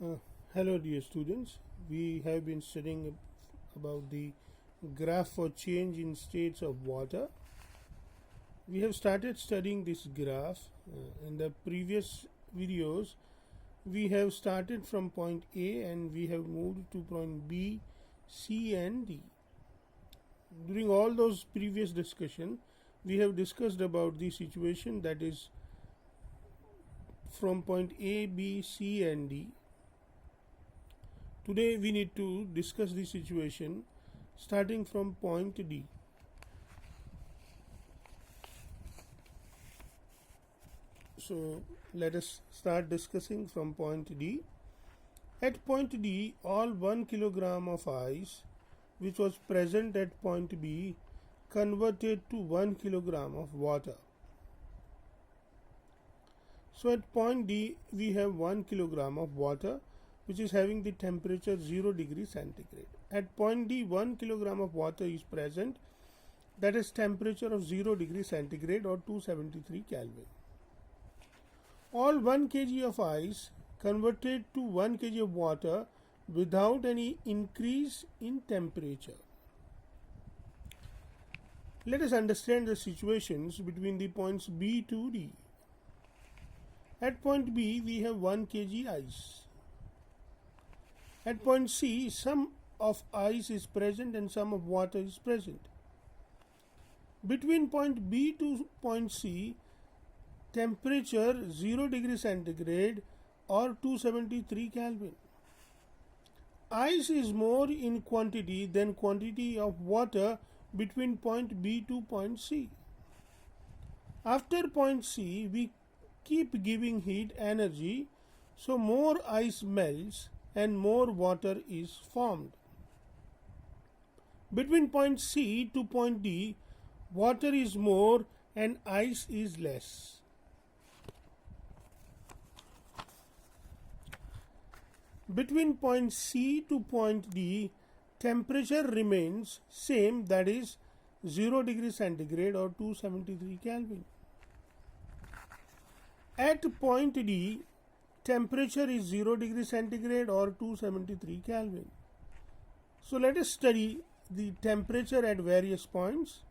Uh, Hello, dear students. We have been studying about the graph for change in states of water. We have started studying this graph. In the previous videos, we have started from point A and we have moved to point B, C, and D. During all those previous discussion, we have discussed about the situation that is from point A, B, C, and D. Today we need to discuss the situation starting from point D. So let us start discussing from point D. At point D, all 1 kilogram of ice which was present at point B converted to 1 kilogram of water. So at point D, we have 1 kilogram of water which is having the temperature 0 degree centigrade. At point D, 1 kilogram of water is present, that is temperature of 0 degree centigrade or 273 Kelvin. All 1 kg of ice converted to 1 kg of water without any increase in temperature. Let us understand the situations between the points B to D. At point B, we have 1 kg ice. At point C, some of ice is present and some of water is present. Between point B to point C, temperature 0 degree centigrade or 273 Kelvin. Ice is more in quantity than quantity of water between point B to point C. After point C, we keep giving heat energy, so more ice melts and more water is formed. Between point C to point D, water is more and ice is less. Between point C to point D, temperature remains same, that is 0 degree centigrade or 273 Kelvin. At point D, temperature is 0 degree centigrade or 273 Kelvin. So let us study the temperature at various points.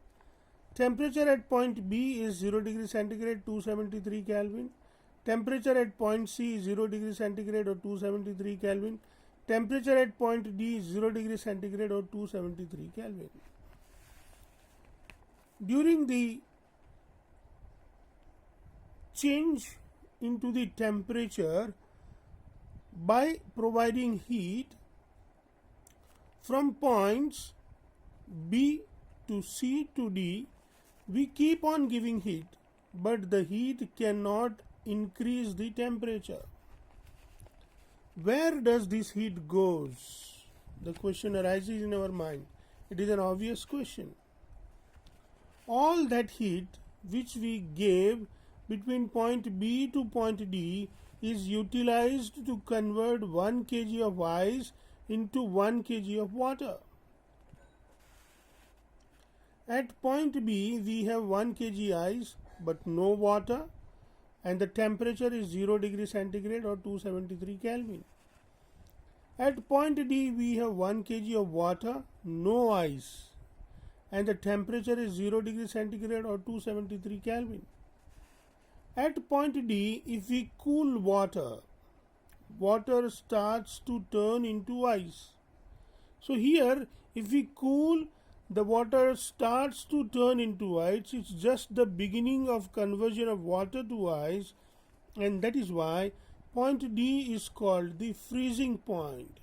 Temperature at point B is 0 degree centigrade 273 Kelvin. Temperature at point C is 0 degree centigrade or 273 Kelvin. Temperature at point D is 0 degree centigrade or 273 Kelvin. During the change into the temperature by providing heat from points B to C to D, we keep on giving heat, but the heat cannot increase the temperature. Where does this heat goes? The question arises in our mind. It is an obvious question. All that heat which we gave between point B to point D is utilized to convert 1 kg of ice into 1 kg of water. At point B, we have 1 kg ice but no water, and the temperature is 0 degree centigrade or 273 Kelvin. At point D, we have 1 kg of water, no ice, and the temperature is 0 degree centigrade or 273 Kelvin. At point D, if we cool water, water starts to turn into ice. So here, if we cool, the water starts to turn into ice. It's just the beginning of conversion of water to ice, and that is why point D is called the freezing point.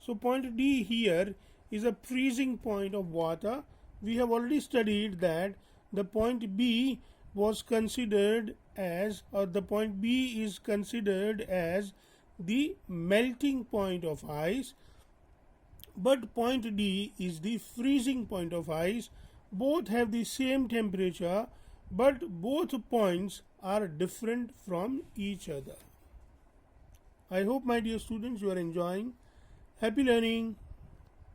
So point D here is a freezing point of water. We have already studied that the point B was considered as, or the point B is considered as the melting point of ice, but point D is the freezing point of ice. Both have the same temperature, but both points are different from each other. I hope, my dear students, you are enjoying. Happy learning.